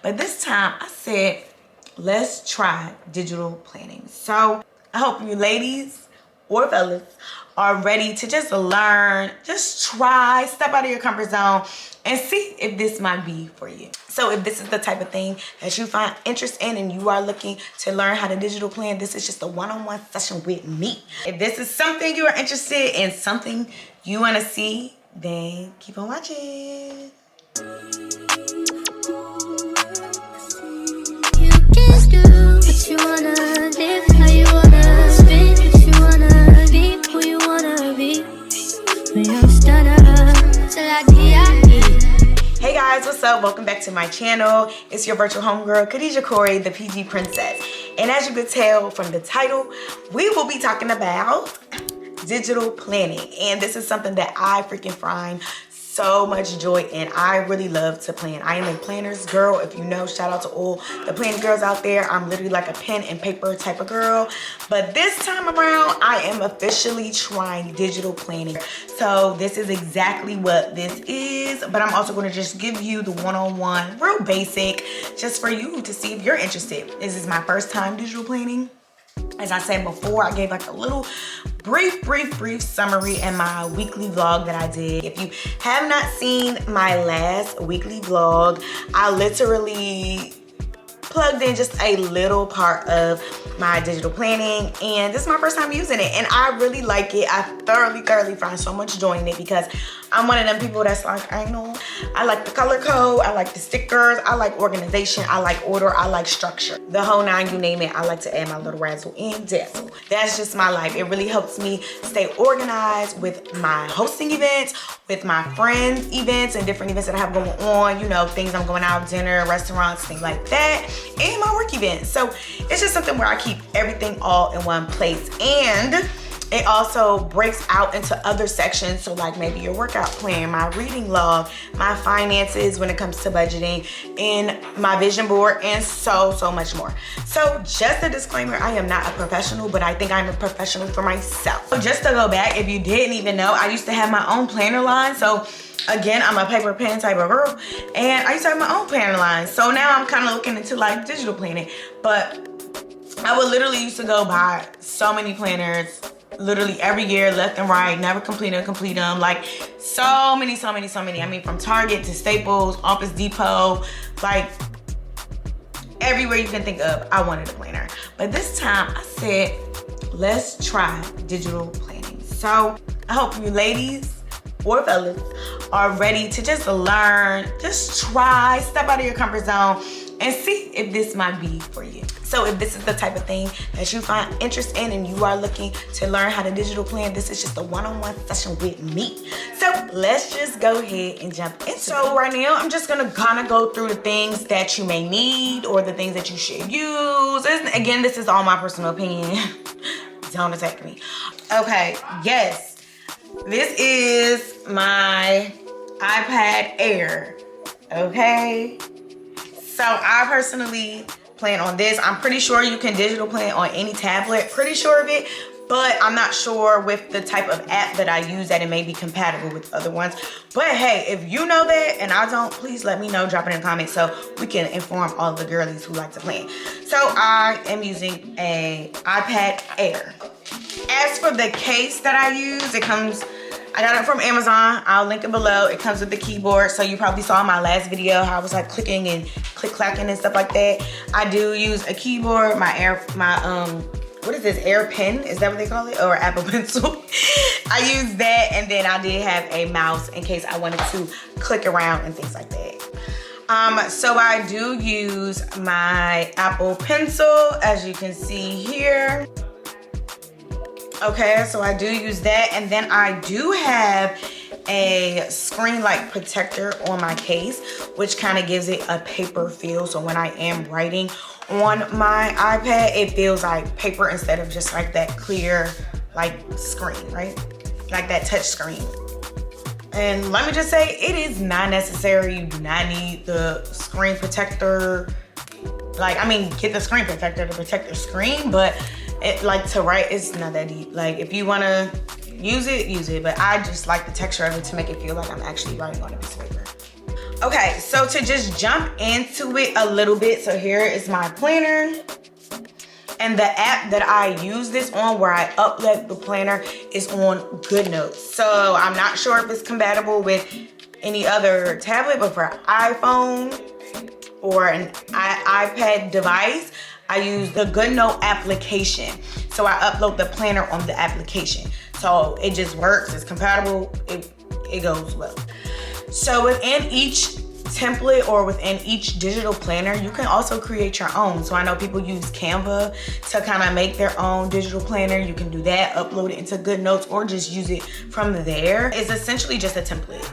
But this time I said, let's try digital planning. So I hope you ladies or fellas are ready to just learn, just try, step out of your comfort zone and see if this might be for you. So if this is the type of thing that you find interest in and you are looking to learn how to digital plan, this is just a one-on-one session with me. If this is something you are interested in, something you want to see, then keep on watching. You can do what you wanna, live how you wanna, spin what you wanna, be who you wanna be. When I'm stunner, till I die. Hey guys, what's up? Welcome back to my channel. It's your virtual homegirl, KHADIJAH CORRIE, the PG princess. And as you could tell from the title, we will be talking about digital planning. And this is something that I freaking find so much joy in. I really love to plan. I am a planner's girl. If you know, shout out to all the planning girls out there. I'm literally like a pen and paper type of girl. But this time around, I am officially trying digital planning. So this is exactly what this is. But I'm also going to just give you the one-on-one, real basic, just for you to see if you're interested. This is my first time digital planning. As I said before, I gave like a little brief summary in my weekly vlog that I did. If you have not seen my last weekly vlog, I literally plugged in just a little part of my digital planning, and this is my first time using it and I really like it. I thoroughly find so much joy in it because I'm one of them people that's like, I like the color code, I like the stickers, I like organization, I like order, I like structure. The whole nine, you name it, I like to add my little razzle and dazzle. That's just my life. It really helps me stay organized with my hosting events, with my friends events and different events that I have going on, you know, things I'm going out, dinner, restaurants, things like that, and my work events. So it's just something where I keep everything all in one place. And it also breaks out into other sections. So like maybe your workout plan, my reading log, my finances when it comes to budgeting, and my vision board, and so much more. So just a disclaimer, I am not a professional, but I think I'm a professional for myself. So just to go back, if you didn't even know, I used to have my own planner line. So again, I'm a paper pen type of girl, and I used to have my own planner line. So now I'm kind of looking into like digital planning, but I would literally used to go buy so many planners literally every year, left and right, never complete them, like so many. I mean, from Target to Staples, Office Depot, like everywhere you can think of, I wanted a planner. But this time I said, let's try digital planning. So I hope you ladies or fellas are ready to just learn, just try, step out of your comfort zone and see if this might be for you. So if this is the type of thing that you find interest in and you are looking to learn how to digital plan, this is just a one-on-one session with me. So let's just go ahead and jump in. So right now, I'm just gonna kind of go through the things that you may need or the things that you should use. And again, this is all my personal opinion. Don't attack me. Okay, yes. This is my iPad Air, okay? So I personally plan on this. I'm pretty sure you can digital plan on any tablet, pretty sure of it, but I'm not sure with the type of app that I use that it may be compatible with other ones. But hey, if you know that and I don't, please let me know, drop it in the comments so we can inform all the girlies who like to plan. So I am using a iPad Air. As for the case that I use, I got it from Amazon. I'll link it below. It comes with the keyboard. So you probably saw in my last video how I was like clicking and click-clacking and stuff like that. I do use a keyboard, what is this, Air Pen? Is that what they call it? Or Apple Pencil? I use that, and then I did have a mouse in case I wanted to click around and things like that. So I do use my Apple Pencil, as you can see here. Okay, so I do use that, and then I do have a screen light protector on my case, which kind of gives it a paper feel. So when I am writing on my iPad, it feels like paper instead of just like that clear like screen, right? Like that touch screen. And let me just say, it is not necessary. You do not need the screen protector. Like, I mean, get the screen protector to protect your screen, but it, like, to write, it's not that deep. Like, if you want to use it, but I just like the texture of it to make it feel like I'm actually writing on a piece of paper. Okay, so to just jump into it a little bit, so here is my planner. And the app that I use this on, where I upload the planner, is on GoodNotes. So I'm not sure if it's compatible with any other tablet, but for iPhone or an iPad device, I use the GoodNote application. So I upload the planner on the application. So it just works, it's compatible, it goes well. So within each template or within each digital planner, you can also create your own. So I know people use Canva to kind of make their own digital planner. You can do that, upload it into GoodNotes, or just use it from there. It's essentially just a template.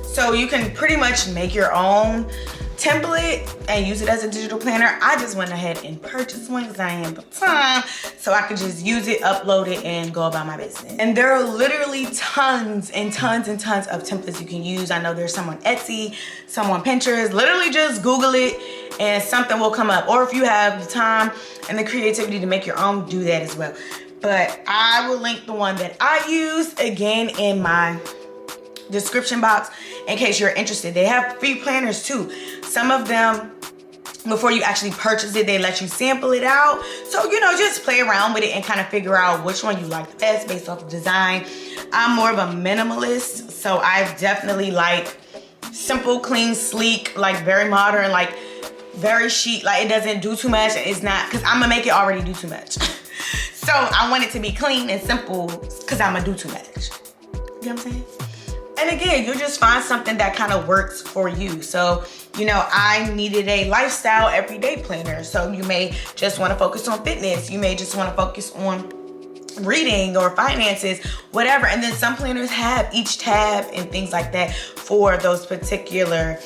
So you can pretty much make your own template and use it as a digital planner. I just went ahead and purchased one because I had the time, so I could just use it, upload it, and go about my business. And there are literally tons and tons and tons of templates you can use. I know there's some on Etsy, some on Pinterest. Literally just Google it and something will come up. Or if you have the time and the creativity to make your own, do that as well. But I will link the one that I use again in my description box in case you're interested. They have free planners too. Some of them, before you actually purchase it, they let you sample it out. So, you know, just play around with it and kind of figure out which one you like the best based off of design. I'm more of a minimalist, so I definitely like simple, clean, sleek, like very modern, like very chic. Like it doesn't do too much. It's not, because I'm gonna make it already do too much. So I want it to be clean and simple because I'm gonna do too much. You know what I'm saying? And again, you just find something that kind of works for you. So, you know, I needed a lifestyle everyday planner. So you may just want to focus on fitness. You may just want to focus on reading or finances, whatever. And then some planners have each tab and things like that for those particular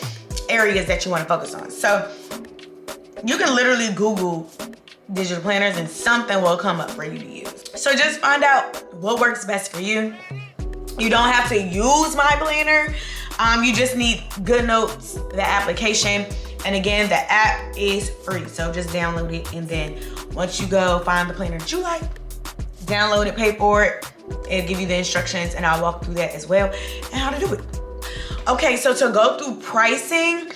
areas that you want to focus on. So you can literally Google digital planners and something will come up for you to use. So just find out what works best for you. You don't have to use my planner. You just need GoodNotes, the application. And again, the app is free. So just download it. And then once you go find the planner that you like, download it, pay for it. It'll give you the instructions and I'll walk through that as well and how to do it. Okay, so to go through pricing,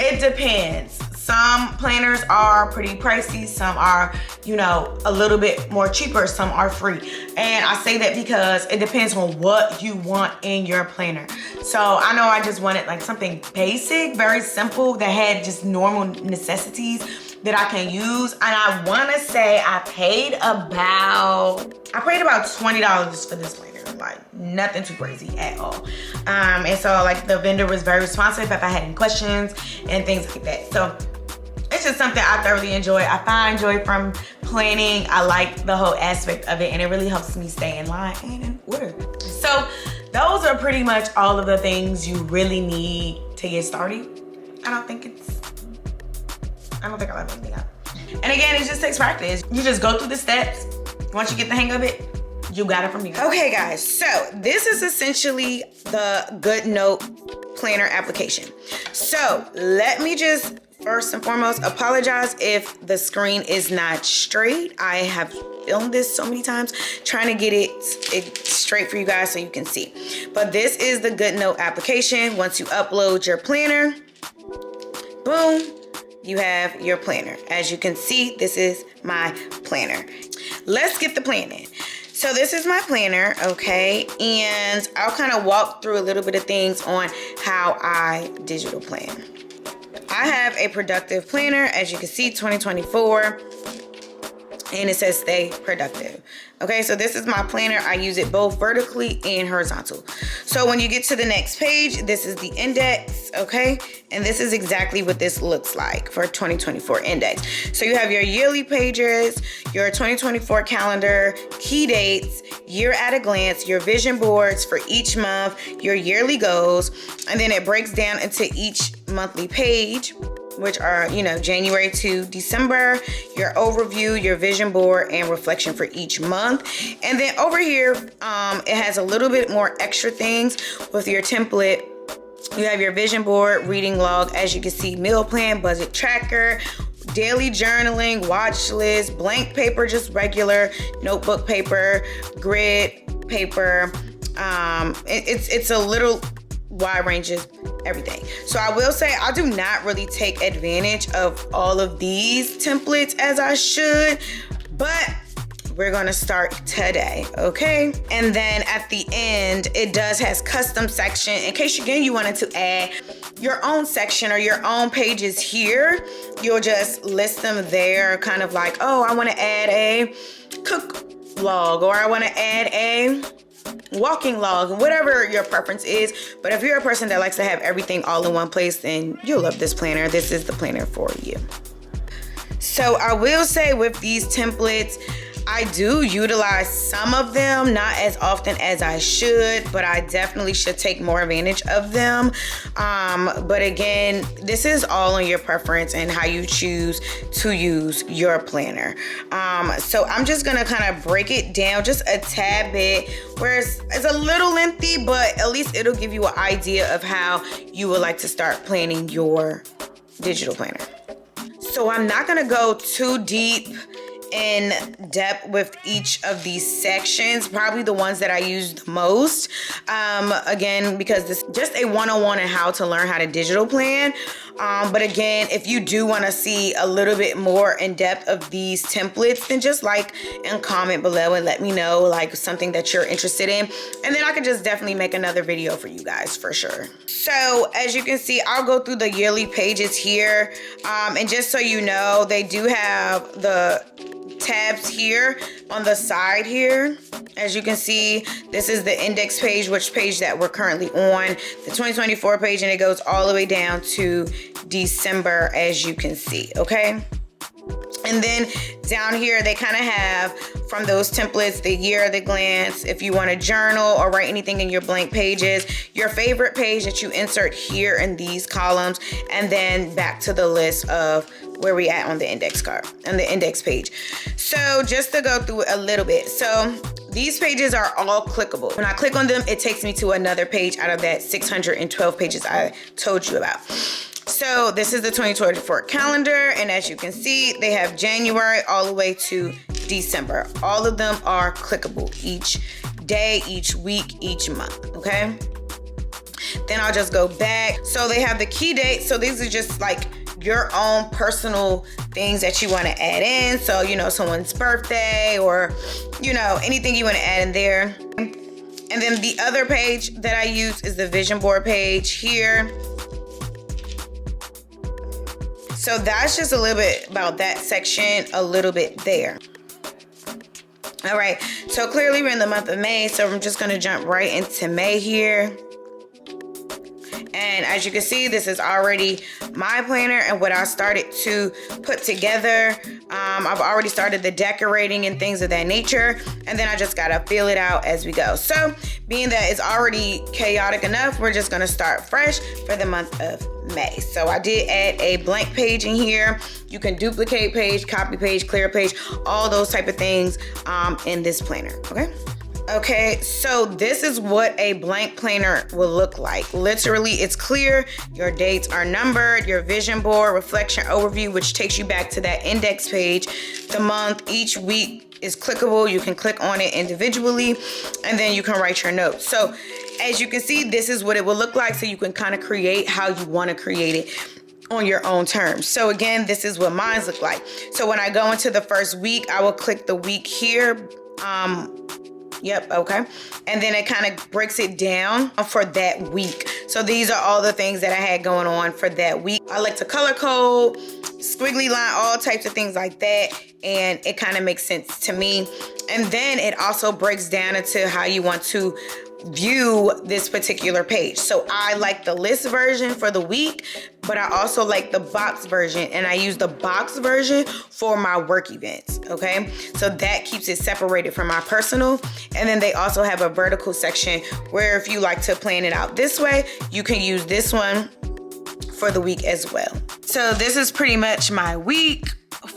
it depends. Some planners are pretty pricey, some are, you know, a little bit more cheaper, some are free. And I say that because it depends on what you want in your planner. So I know I just wanted like something basic, very simple, that had just normal necessities that I can use. And I wanna say I paid about $20 for this planner. Like nothing too crazy at all. And so like the vendor was very responsive if I had any questions and things like that. So it's just something I thoroughly enjoy. I find joy from planning. I like the whole aspect of it and it really helps me stay in line and in order. So those are pretty much all of the things you really need to get started. I don't think I left anything out. And again, it just takes practice. You just go through the steps. Once you get the hang of it, you got it from there. Okay guys, so this is essentially the GoodNote planner application. So let me just first and foremost apologize if the screen is not straight. I have filmed this so many times trying to get it straight for you guys so you can see. But this is the GoodNote application. Once you upload your planner, boom, you have your planner. As you can see, this is my planner. Let's get the planning. So this is my planner, okay? And I'll kind of walk through a little bit of things on how I digital plan. I have a productive planner, as you can see, 2024, and it says stay productive. Okay, so this is my planner. I use it both vertically and horizontal. So when you get to the next page, this is the index, okay? And this is exactly what this looks like for 2024 index. So you have your yearly pages, your 2024 calendar, key dates, year at a glance, your vision boards for each month, your yearly goals, and then it breaks down into each monthly page, which are, you know, January to December, your overview, your vision board, and reflection for each month. And then over here, it has a little bit more extra things with your template. You have your vision board, reading log, as you can see, meal plan, budget tracker, daily journaling, watch list, blank paper, just regular notebook paper, grid paper. It's a little wide range of everything. So I will say I do not really take advantage of all of these templates as I should, but we're gonna start today, okay? And then at the end, it does has custom section in case again you wanted to add your own section or your own pages here. You'll just list them there, kind of like, oh, I want to add a cook log, or I want to add a walking log, whatever your preference is. But if you're a person that likes to have everything all in one place, then you'll love this planner. This is the planner for you. So I will say with these templates, I do utilize some of them, not as often as I should, but I definitely should take more advantage of them. But again, this is all on your preference and how you choose to use your planner. So I'm just gonna kind of break it down just a tad bit, where it's a little lengthy, but at least it'll give you an idea of how you would like to start planning your digital planner. So I'm not gonna go too deep in depth with each of these sections, probably the ones that I use the most. Again, because this is just a one-on-one on how to learn how to digital plan. But again, if you do want to see a little bit more in depth of these templates, then just like and comment below and let me know like something that you're interested in. And then I can just definitely make another video for you guys for sure. So as you can see, I'll go through the yearly pages here. And just so you know, they do have the tabs here on the side here. As you can see, this is the index page, which page that we're currently on, the 2024 page, and it goes all the way down to December, as you can see, okay? And then down here, they kind of have from those templates, the year at a glance, if you want to journal or write anything in your blank pages, your favorite page that you insert here in these columns, and then back to the list of where we at on the index card, on the index page. So just to go through a little bit. So these pages are all clickable. When I click on them, it takes me to another page out of that 612 pages I told you about. So this is the 2024 calendar, and as you can see, they have January all the way to December. All of them are clickable each day, each week, each month, okay? Then I'll just go back. So they have the key dates. So these are just like your own personal things that you want to add in. So, you know, someone's birthday or, you know, anything you want to add in there. And then the other page that I use is the vision board page here. So that's just a little bit about that section, a little bit there. All right, so clearly we're in the month of May, so I'm just gonna jump right into May here. And as you can see, this is already my planner and what I started to put together. I've already started the decorating and things of that nature. And then I just gotta fill it out as we go. So being that it's already chaotic enough, we're just gonna start fresh for the month of May. So I did add a blank page in here. You can duplicate page, copy page, clear page, all those type of things in this planner, okay? Okay, so this is what a blank planner will look like. Literally, it's clear, your dates are numbered, your vision board, reflection overview, which takes you back to that index page. The month, each week is clickable. You can click on it individually, and then you can write your notes. So as you can see, this is what it will look like, so you can kind of create how you want to create it on your own terms. So again, this is what mine look like. So when I go into the first week, I will click the week here. Yep, okay. And then it kind of breaks it down for that week. So these are all the things that I had going on for that week. I like to color code, squiggly line, all types of things like that. And it kind of makes sense to me. And then it also breaks down into how you want to view this particular page. So I like the list version for the week, but I also like the box version, and I use the box version for my work events, okay? So that keeps it separated from my personal. And then they also have a vertical section where if you like to plan it out this way, you can use this one for the week as well. So this is pretty much my week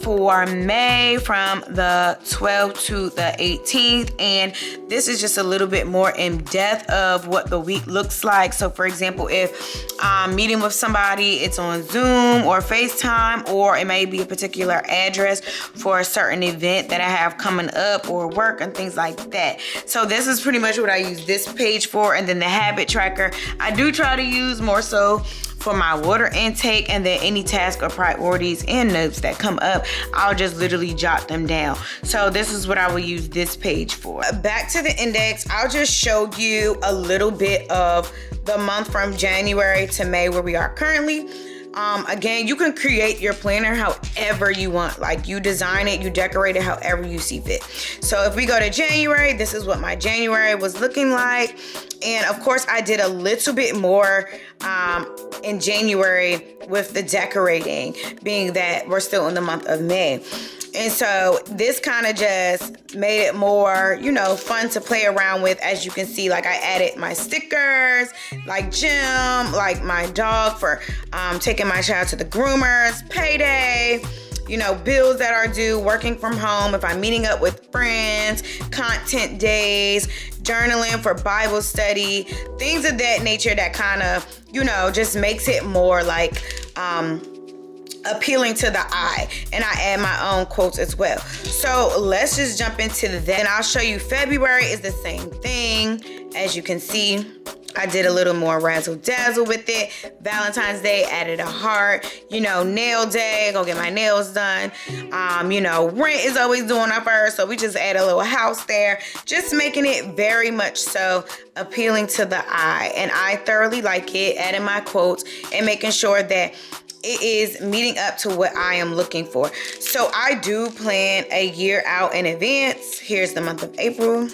for May from the 12th to the 18th, and this is just a little bit more in depth of what the week looks like. So for example, if I'm meeting with somebody, it's on Zoom or FaceTime, or it may be a particular address for a certain event that I have coming up or work and things like that. So this is pretty much what I use this page for. And then the habit tracker, I do try to use more so for my water intake, and then any task or priorities and notes that come up, I'll just literally jot them down. So this is what I will use this page for. Back to the index, I'll just show you a little bit of the month from January to May where we are currently. Again, you can create your planner however you want. Like, you design it, you decorate it however you see fit. So if we go to January, this is what my January was looking like. And of course, I did a little bit more in January with the decorating, being that we're still in the month of May. And so this kind of just made it more, you know, fun to play around with. As you can see, like, I added my stickers, like Jim, like my dog for taking my child to the groomers, payday, you know, bills that are due, working from home, if I'm meeting up with friends, content days, journaling for Bible study, things of that nature that kind of, you know, just makes it more like appealing to the eye. And I add my own quotes as well. So let's just jump into that. And I'll show you February is the same thing. As you can see, I did a little more razzle dazzle with it. Valentine's Day, added a heart. You know, nail day, go get my nails done. You know, rent is always doing our first, so we just add a little house there, just making it very much so appealing to the eye. And I thoroughly like it, adding my quotes and making sure that it is meeting up to what I am looking for. So I do plan a year out in advance. Here's the month of April,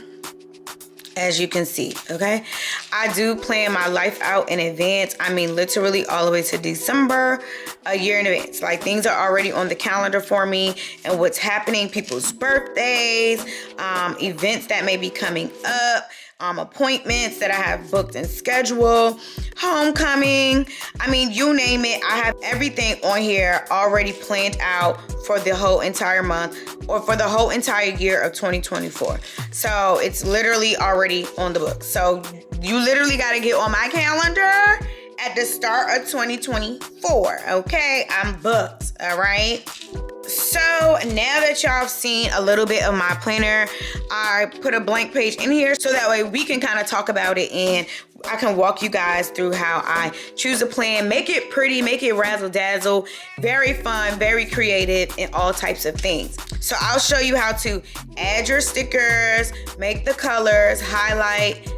as you can see, okay? I do plan my life out in advance. I mean, literally all the way to December, a year in advance. Like, things are already on the calendar for me and what's happening, people's birthdays, events that may be coming up, appointments that I have booked and scheduled, homecoming. I mean, you name it. I have everything on here already planned out for the whole entire month or for the whole entire year of 2024. So it's literally already on the book. So you literally got to get on my calendar at the start of 2024. Okay, I'm booked. All right. So now that y'all have seen a little bit of my planner, I put a blank page in here so that way we can kind of talk about it and I can walk you guys through how I choose a plan, make it pretty, make it razzle dazzle, very fun, very creative, and all types of things. So I'll show you how to add your stickers, make the colors, highlight,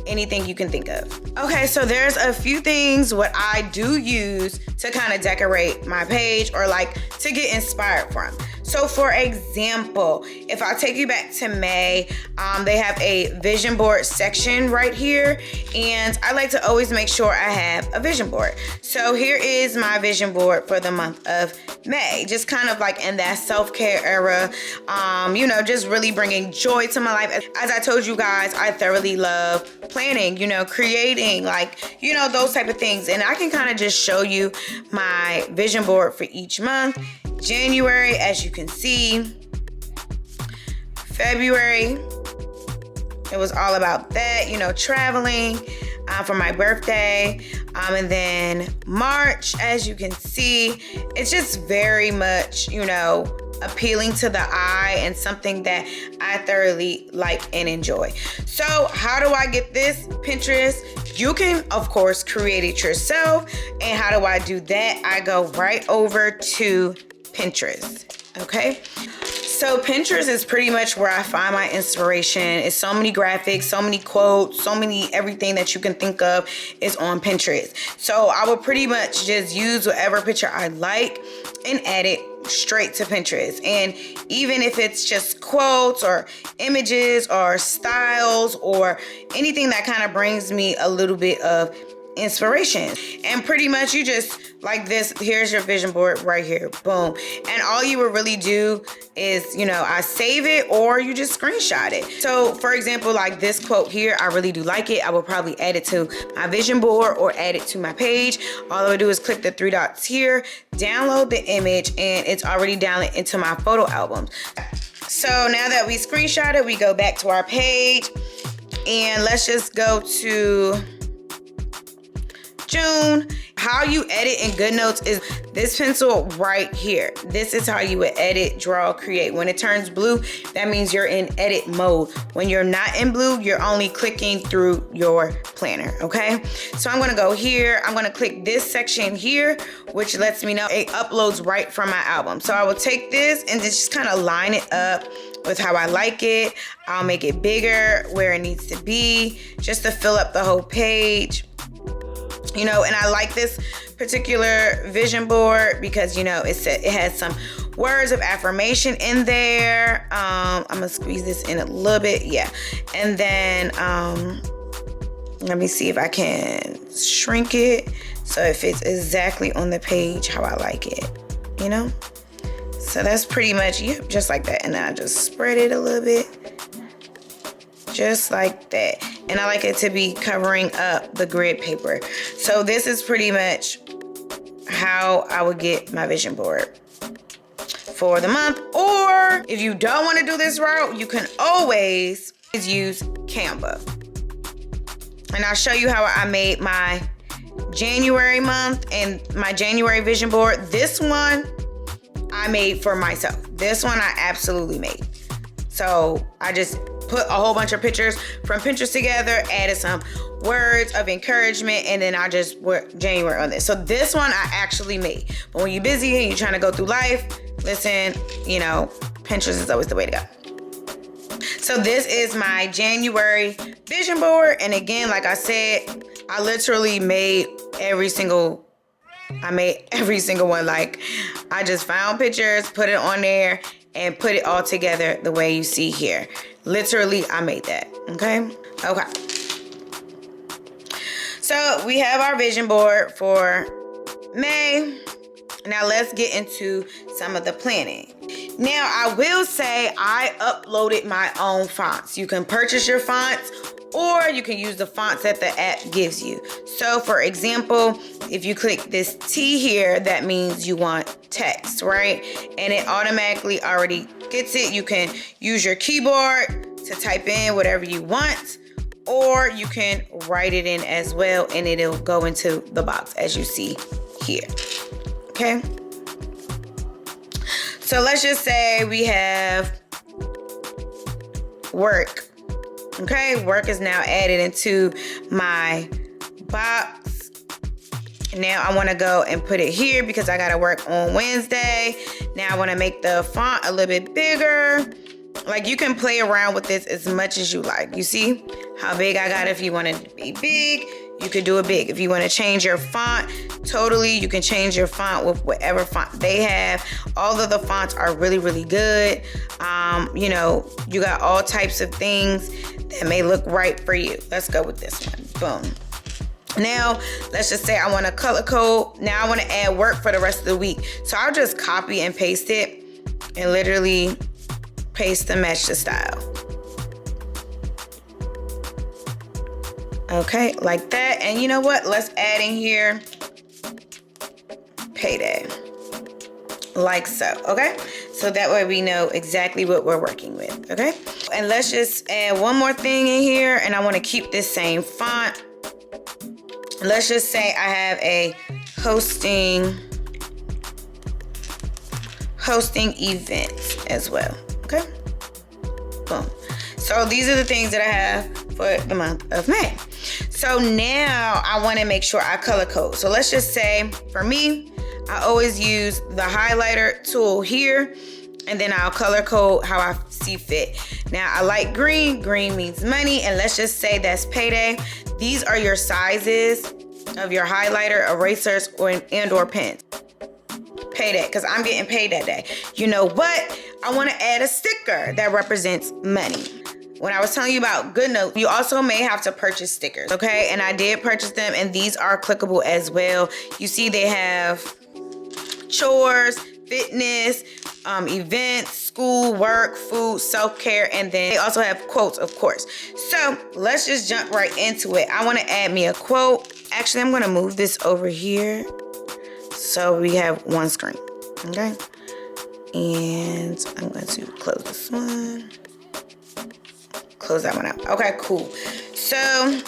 anything you can think of. Okay, so there's a few things what I do use to kind of decorate my page or like to get inspired from. So for example, if I take you back to May, they have a vision board section right here. And I like to always make sure I have a vision board. So here is my vision board for the month of May. Just kind of like in that self-care era, you know, just really bringing joy to my life. As I told you guys, I thoroughly love planning, you know, creating, like, you know, those type of things. And I can kind of just show you my vision board for each month. January, as you can see. February, it was all about that, you know, traveling for my birthday. And then March, as you can see, it's just very much, you know, appealing to the eye and something that I thoroughly like and enjoy. So how do I get this? Pinterest. You can, of course, create it yourself. And how do I do that? I go right over to Pinterest. Okay. So Pinterest is pretty much where I find my inspiration. It's so many graphics, so many quotes, so many everything that you can think of is on Pinterest. So I will pretty much just use whatever picture I like and add it straight to Pinterest. And even if it's just quotes or images or styles or anything that kind of brings me a little bit of inspiration. And pretty much you just like this, here's your vision board right here, boom. And all you would really do is, you know, I save it or you just screenshot it. So for example, like this quote here, I really do like it. I will probably add it to my vision board or add it to my page. All I would do is click the 3 dots here, download the image, and it's already downloaded into my photo albums. So now that we screenshot it, we go back to our page and let's just go to June. How you edit in GoodNotes is this pencil right here. This is how you would edit, draw, create. When it turns blue, that means you're in edit mode. When you're not in blue, you're only clicking through your planner, okay? So I'm gonna go here. I'm gonna click this section here, which lets me know it uploads right from my album. So I will take this and just kind of line it up with how I like it. I'll make it bigger where it needs to be, just to fill up the whole page. You know, and I like this particular vision board because, you know, it has some words of affirmation in there. I'm gonna squeeze this in a little bit, yeah. And then let me see if I can shrink it so it fits exactly on the page how I like it, you know. So that's pretty much, yep, just like that. And then I just spread it a little bit, just like that. And I like it to be covering up the grid paper. So this is pretty much how I would get my vision board for the month. Or if you don't want to do this route, you can always use Canva. And I'll show you how I made my January month and my January vision board. This one I made for myself. This one I absolutely made. So I just put a whole bunch of pictures from Pinterest together, added some words of encouragement, and then I just put January on this. So this one I actually made. But when you're busy and you're trying to go through life, listen, you know, Pinterest is always the way to go. So this is my January vision board. And again, like I said, I literally made every single one. Like I just found pictures, put it on there, and put it all together the way you see here. Literally, I made that, okay? Okay. So we have our vision board for May. Now let's get into some of the planning. Now I will say I uploaded my own fonts. You can purchase your fonts or you can use the fonts that the app gives you. So for example, if you click this T here, that means you want text, right? And it automatically already gets it. You can use your keyboard to type in whatever you want, or you can write it in as well and it'll go into the box as you see here, okay? So let's just say we have work. Okay, work is now added into my box. Now I want to go and put it here because I got to work on Wednesday. Now I want to make the font a little bit bigger. Like you can play around with this as much as you like. You see how big I got it? If you want it to be big, you could do it big. If you want to change your font, totally, you can change your font with whatever font they have. All of the fonts are really, really good. You know, you got all types of things that may look right for you. Let's go with this one. Boom. Now, let's just say I want to color code. Now I want to add work for the rest of the week. So I'll just copy and paste it and literally paste and match the style. Okay, like that. And you know what? Let's add in here payday. Like so, okay? So that way we know exactly what we're working with, okay? And let's just add one more thing in here, and I want to keep this same font. Let's just say I have a hosting event as well, okay? Boom. So these are the things that I have for the month of May. So now I want to make sure I color code. So let's just say for me, I always use the highlighter tool here, and then I'll color code how I see fit. Now I like green. Green means money, and let's just say that's payday. These are your sizes of your highlighter, erasers, or pens. Payday, because I'm getting paid that day. You know what? I want to add a sticker that represents money. when I was telling you about GoodNotes, you also may have to purchase stickers, okay? And I did purchase them, and these are clickable as well. You see they have chores, fitness, events, school, work, food, self-care, and then they also have quotes, of course. So let's just jump right into it. I want to add me a quote. Actually, I'm going to move this over here so we have one screen, okay? And I'm going to close this one. Close that one out. Okay, cool. So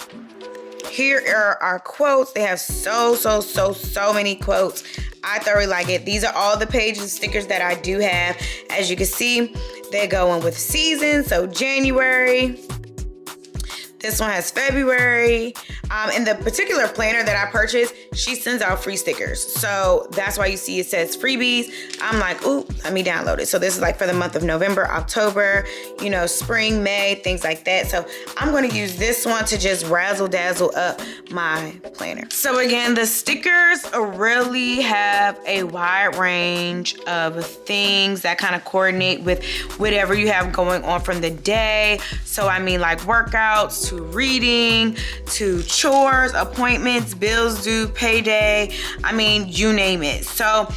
here are our quotes. They have so many quotes. I thoroughly like it. These are all the pages, stickers that I do have. As you can see, they're going with season. So January. This one has February. In the particular planner that I purchased, she sends out free stickers. So that's why you see it says freebies. I'm like, ooh, let me download it. So this is like for the month of November, October, you know, spring, May, things like that. So I'm going to use this one to just razzle dazzle up my planner. So again, the stickers really have a wide range of things that kind of coordinate with whatever you have going on from the day. So I mean, like workouts, to reading, to chores, appointments, bills due, payday, I mean, you name it. So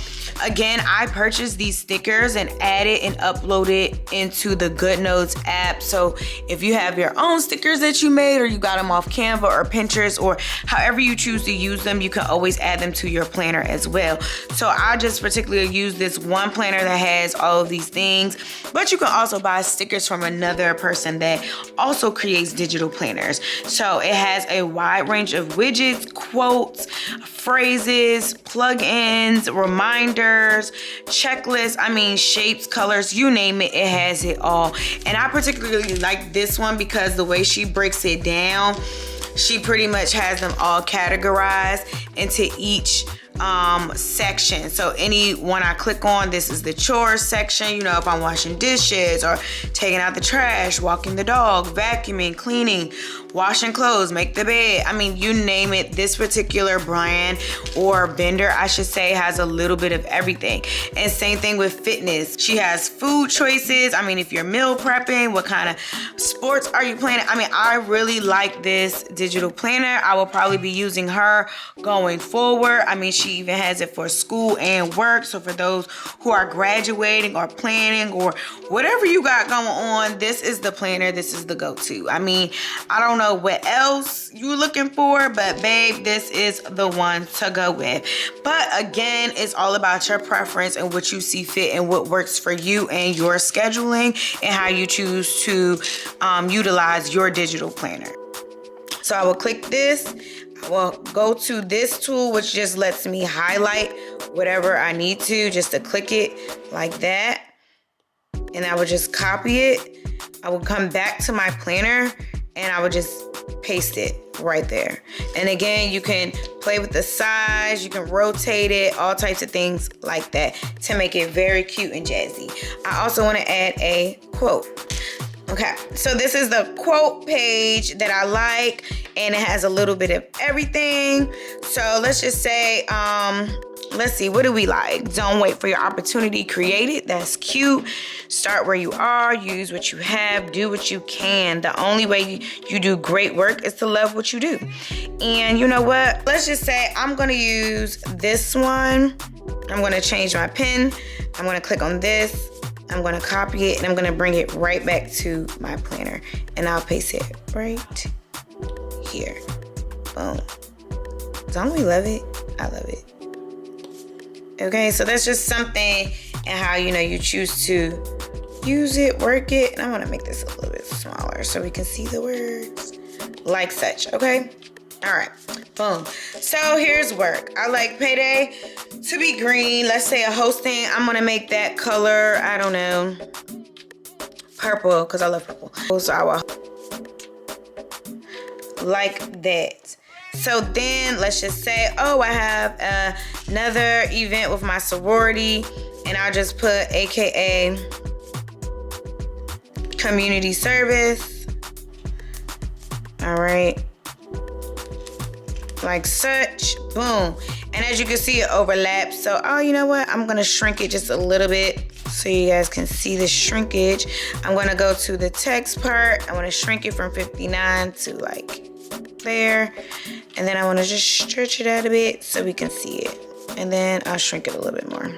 again, I purchased these stickers and added and uploaded into the GoodNotes app. So if you have your own stickers that you made, or you got them off Canva or Pinterest, or however you choose to use them, you can always add them to your planner as well. So I just particularly use this one planner that has all of these things, but you can also buy stickers from another person that also creates digital planners. So it has a wide range of widgets, quotes, phrases, plugins, reminders, checklists, I mean, shapes, colors, you name it, it has it all. And I particularly like this one because the way she breaks it down, she pretty much has them all categorized into each section. So any one I click on, this is the chores section, you know, if I'm washing dishes or taking out the trash, walking the dog, vacuuming, cleaning, washing clothes, make the bed, I mean, you name it. This particular brand or vendor, I should say, has a little bit of everything. And same thing with fitness. She has food choices. I mean, if you're meal prepping, what kind of sports are you planning? I mean, I really like this digital planner. I will probably be using her going forward. I mean, she even has it for school and work. So for those who are graduating or planning or whatever you got going on, this is the planner. This is the go-to. I mean, I don't know what else you're looking for, but babe, this is the one to go with. But again, it's all about your preference and what you see fit and what works for you and your scheduling and how you choose to utilize your digital planner. So I will click this. I will go to this tool, which just lets me highlight whatever I need to, just to click it like that. And I will just copy it. I will come back to my planner and I will just paste it right there. And again, you can play with the size, you can rotate it, all types of things like that to make it very cute and jazzy. I also want to add a quote. Okay, so this is the quote page that I like, and it has a little bit of everything. So let's just say, let's see, what do we like? Don't wait for your opportunity, create it. That's cute. Start where you are, use what you have, do what you can. The only way you do great work is to love what you do. And you know what? Let's just say I'm gonna use this one. I'm gonna change my pen. I'm gonna click on this. I'm gonna copy it and I'm gonna bring it right back to my planner, and I'll paste it right here. Boom. Don't we love it? I love it. Okay, so that's just something and how, you know, you choose to use it, work it. And I want to make this a little bit smaller so we can see the words like such. Okay. All right. Boom. So here's work. I like payday to be green. Let's say a hosting. I'm going to make that color, I don't know, purple, because I love purple. So I will like that. So then let's just say, oh, I have another event with my sorority, and I'll just put AKA community service. All right. Like such. Boom. And as you can see, it overlaps. So, oh, you know what? I'm going to shrink it just a little bit so you guys can see the shrinkage. I'm gonna go to the text part. I wanna shrink it from 59 to like there. And then I wanna just stretch it out a bit so we can see it. And then I'll shrink it a little bit more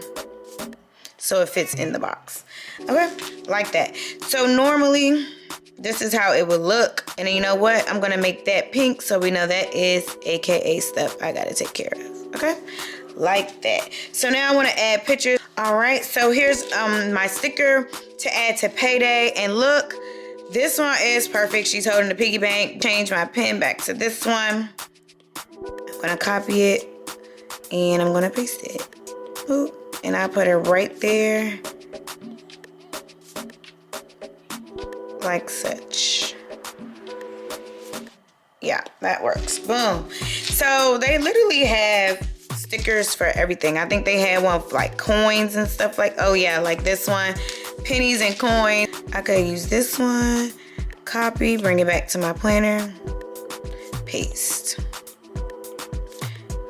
so it fits in the box. Okay, like that. So normally, this is how it would look. And then you know what? I'm gonna make that pink so we know that is AKA stuff I gotta take care of. Okay, like that. So now I wanna add pictures. All right, so here's my sticker to add to payday. And look, this one is perfect. She's holding the piggy bank. Change my pen back to this one. I'm gonna copy it and I'm gonna paste it. Ooh, and I put it right there. Like such. Yeah, that works. Boom. So they literally have stickers for everything. I think they had one for like coins and stuff like, oh yeah, like this one, pennies and coins. I could use this one, copy, bring it back to my planner, paste.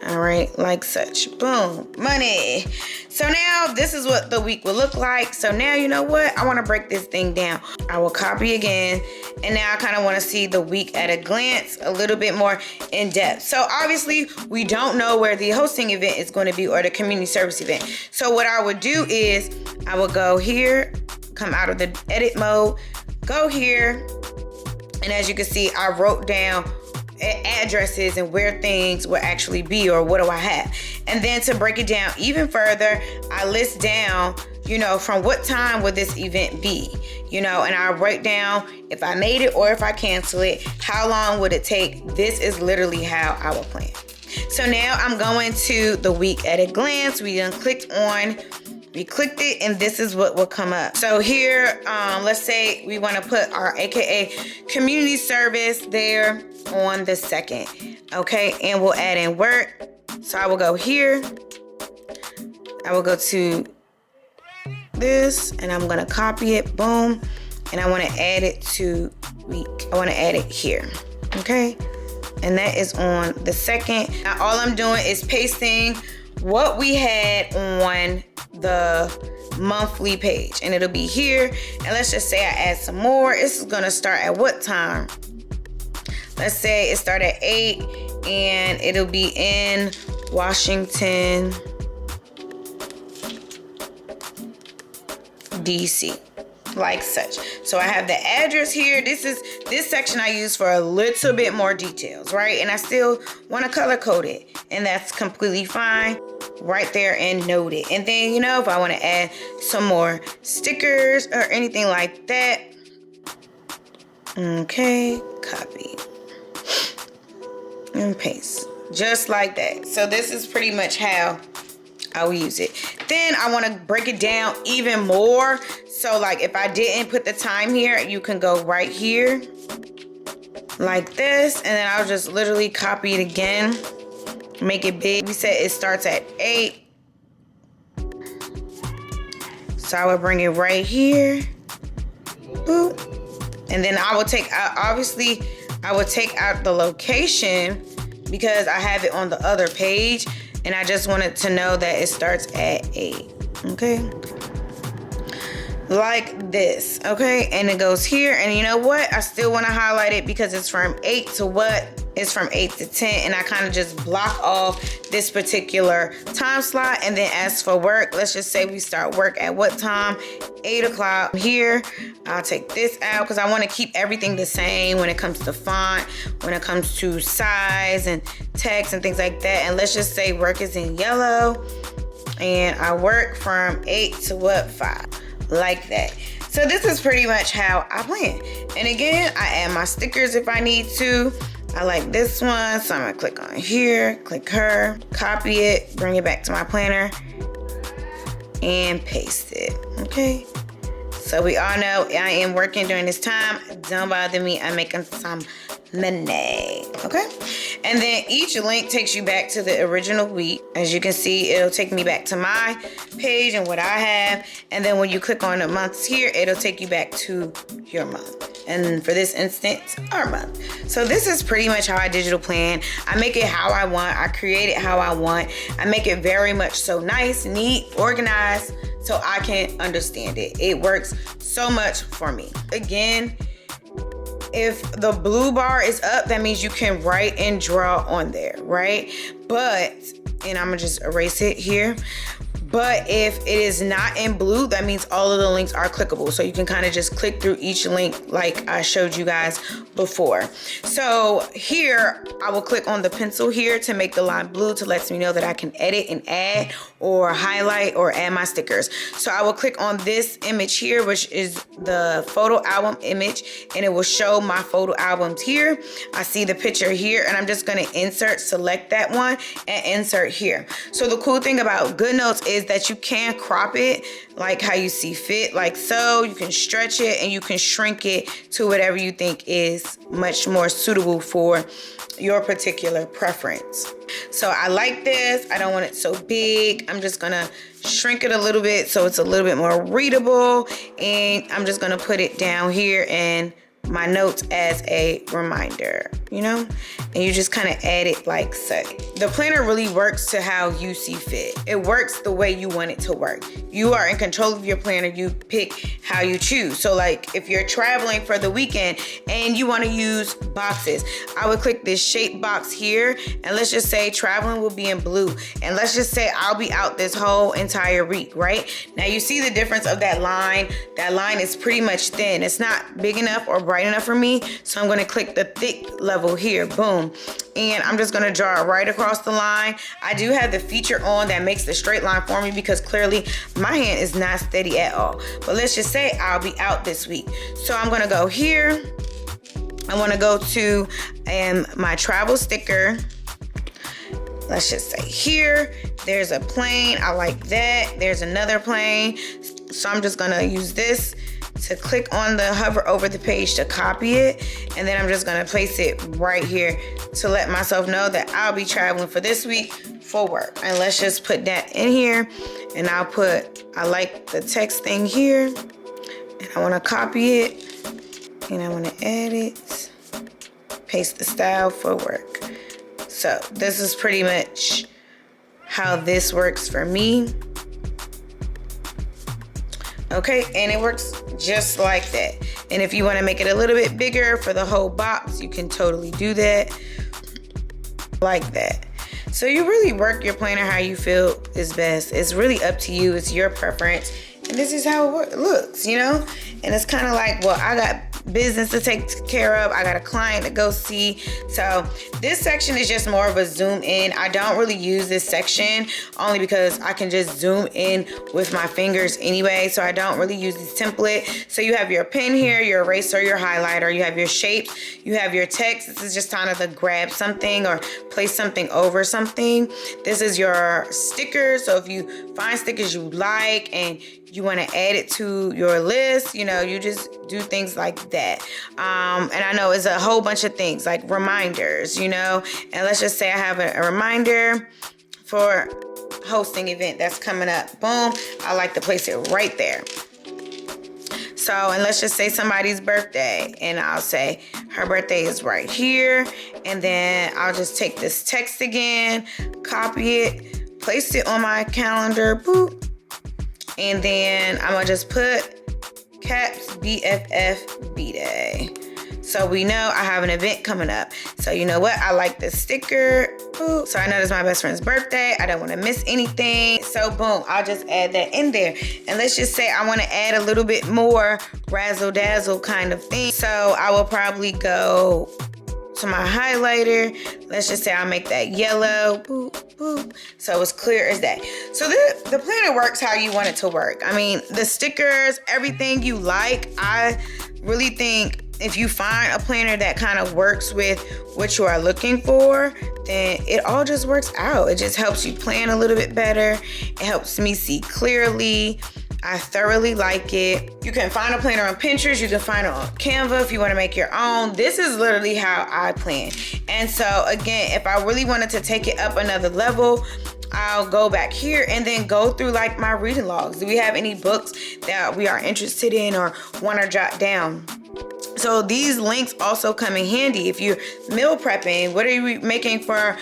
All right, like such. Boom, money. So now this is what the week will look like. So now you know what? I want to break this thing down. I will copy again. And now I kind of want to see the week at a glance, a little bit more in depth. So obviously we don't know where the hosting event is going to be or the community service event. So what I would do is I will go here, come out of the edit mode, go here. And as you can see, I wrote down addresses and where things will actually be or what do I have. And then to break it down even further, I list down, you know, from what time would this event be, you know, and I write down if I made it or if I cancel it, how long would it take? This is literally how I will plan. So now I'm going to the week at a glance. We done clicked it and this is what will come up. So here, let's say we want to put our AKA community service there on the 2nd. Okay, and we'll add in work. So I will go here. I will go to this and I'm going to copy it. Boom. And I want to add it to week. I want to add it here. Okay. And that is on the 2nd. Now all I'm doing is pasting what we had on the monthly page, and it'll be here. And let's just say I add some more. This is gonna start at what time? Let's say it start at 8 and it'll be in Washington, DC, like such. So I have the address here. This section I use for a little bit more details, right? And I still want to color code it, and that's completely fine. Right there and note it. And then, you know, if I want to add some more stickers or anything like that, okay, copy and paste, just like that. So this is pretty much how I will use it. Then I want to break it down even more. So like if I didn't put the time here, you can go right here like this, and then I'll just literally copy it again, make it big. We said it starts at 8, so I will bring it right here. Boop. And then I will take out, obviously I will take out the location because I have it on the other page, and I just wanted to know that it starts at 8. Okay, like this. Okay, and it goes here. And you know what, I still want to highlight it because it's from 8 to what? It's from 8 to 10, and I kind of just block off this particular time slot. And then as for work, let's just say we start work at what time? 8 o'clock. Here, I'll take this out because I want to keep everything the same when it comes to font, when it comes to size and text and things like that. And let's just say work is in yellow, and I work from 8 to what? 5, like that. So this is pretty much how I plan. And again, I add my stickers if I need to. I like this one, so I'm gonna click on here, click her, copy it, bring it back to my planner, and paste it. Okay, so we all know I am working during this time. Don't bother me, I'm making some money. Okay, and then each link takes you back to the original week. As you can see, it'll take me back to my page and what I have. And then when you click on the months here, it'll take you back to your month. and for this instance, our month. So this is pretty much how I digital plan. I make it how I want. I create it how I want. I make it very much so nice, neat, organized, so I can understand it. It works so much for me. Again, if the blue bar is up, that means you can write and draw on there, right? But, and I'm gonna just erase it here. But if it is not in blue, that means all of the links are clickable. So you can kind of just click through each link like I showed you guys before. So here, I will click on the pencil here to make the line blue to let me know that I can edit and add or highlight or add my stickers. So I will click on this image here, which is the photo album image, and it will show my photo albums here. I see the picture here, and I'm just gonna insert, select that one, and insert here. So the cool thing about GoodNotes is that you can crop it like how you see fit, like so. You can stretch it and you can shrink it to whatever you think is much more suitable for your particular preference. So I like this. I don't want it so big. I'm just gonna shrink it a little bit so it's a little bit more readable, and I'm just gonna put it down here and my notes as a reminder, you know, and you just kind of add it like so. The planner really works to how you see fit. It works the way you want it to work. You are in control of your planner. You pick how you choose. So like if you're traveling for the weekend and you want to use boxes, I would click this shape box here, and let's just say traveling will be in blue, and let's just say I'll be out this whole entire week, right? Now you see the difference of that line. That line is pretty much thin. It's not big enough or bright enough for me, so I'm going to click the thick level here, boom, and I'm just going to draw it right across the line. I do have the feature on that makes the straight line for me because clearly my hand is not steady at all. But let's just say I'll be out this week, so I'm going to go here. I want to go to my travel sticker. Let's just say here, there's a plane. I like that. There's another plane, so I'm just going to use this to click on the hover over the page to copy it, and then I'm just gonna place it right here to let myself know that I'll be traveling for this week for work. And let's just put that in here, and I'll put, I like the text thing here, and I wanna copy it, and I wanna add it, paste the style for work. So this is pretty much how this works for me. Okay, and it works just like that. And if you want to make it a little bit bigger for the whole box, you can totally do that like that. So you really work your planner how you feel is best. It's really up to you. It's your preference. And this is how it looks, you know? And it's kind of like, well, I got business to take care of. I got a client to go see. So this section is just more of a zoom in. I don't really use this section only because I can just zoom in with my fingers anyway. So I don't really use this template. So you have your pen here, your eraser, your highlighter, you have your shapes, you have your text. This is just kind of to grab something or place something over something. This is your stickers. So if you find stickers you like and you want to add it to your list, you know, you just do things like that. And I know it's a whole bunch of things like reminders, you know, and let's just say I have a reminder for hosting event that's coming up. Boom. I like to place it right there. So, and let's just say somebody's birthday, and I'll say her birthday is right here. And then I'll just take this text again, copy it, place it on my calendar, boop. And then I'm gonna just put caps BFF B-Day. So we know I have an event coming up. So you know what? I like this sticker. Ooh, so I know it's my best friend's birthday. I don't want to miss anything. So boom, I'll just add that in there. And let's just say I want to add a little bit more razzle dazzle kind of thing. So I will probably go to my highlighter. Let's just say I'll make that yellow. Boop, boop. So it's clear as that. So the planner works how you want it to work. I mean, the stickers, everything you like. I really think if you find a planner that kind of works with what you are looking for, then it all just works out. It just helps you plan a little bit better. It helps me see clearly. I thoroughly like it. You can find a planner on Pinterest. You can find it on Canva if you want to make your own. This is literally how I plan. And so again, if I really wanted to take it up another level, I'll go back here and then go through like my reading logs. Do we have any books that we are interested in or want to jot down? So these links also come in handy if you're meal prepping. What are you making for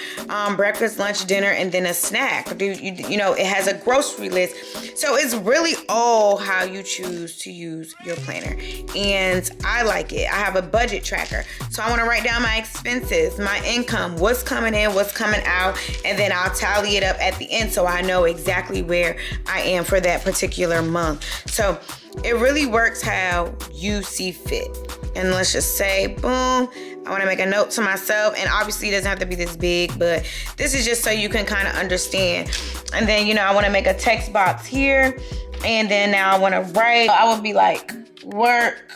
breakfast, lunch, dinner, and then a snack? You know, it has a grocery list. So it's really all how you choose to use your planner. And I like it. I have a budget tracker. So I want to write down my expenses, my income, what's coming in, what's coming out, and then I'll tally it up at the end so I know exactly where I am for that particular month. So it really works how you see fit. And let's just say, boom, I want to make a note to myself. And obviously it doesn't have to be this big, but this is just so you can kind of understand. And then, you know, I want to make a text box here. And then now I want to write, I would be like, work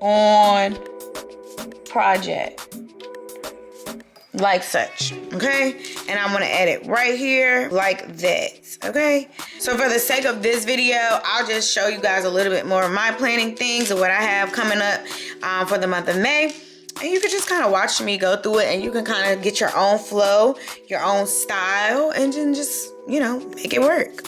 on project. Like such, okay? And I'm gonna edit right here like that, okay? So for the sake of this video, I'll just show you guys a little bit more of my planning things and what I have coming up for the month of May. And you can just kind of watch me go through it, and you can kind of get your own flow, your own style, and then just, you know, make it work.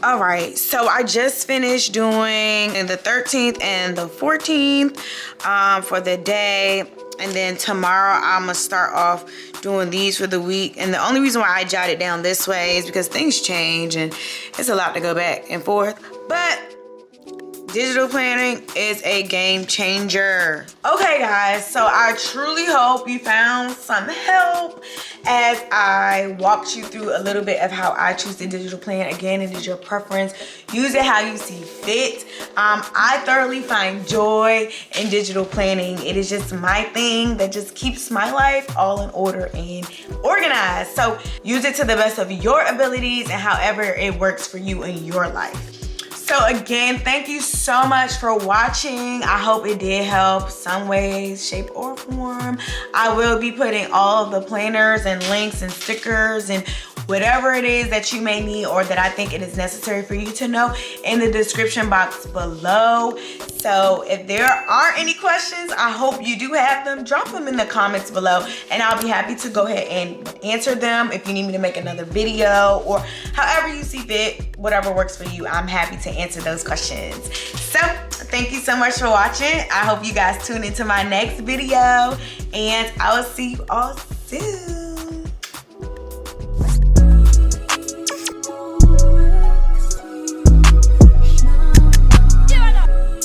Alright, so I just finished doing the 13th and the 14th for the day. And then tomorrow I'm going to start off doing these for the week. And the only reason why I jotted down this way is because things change and it's a lot to go back and forth. But digital planning is a game changer. Okay guys, so I truly hope you found some help as I walked you through a little bit of how I choose the digital plan. Again, it is your preference. Use it how you see fit. I thoroughly find joy in digital planning. It is just my thing that just keeps my life all in order and organized. So use it to the best of your abilities and however it works for you in your life. So again, thank you so much for watching. I hope it did help some way, shape, or form. I will be putting all of the planners and links and stickers and whatever it is that you may need or that I think it is necessary for you to know in the description box below. So if there aren't any questions, I hope you do have them. Drop them in the comments below and I'll be happy to go ahead and answer them. If you need me to make another video or however you see fit, whatever works for you, I'm happy to answer those questions. So thank you so much for watching. I hope you guys tune into my next video and I will see you all soon.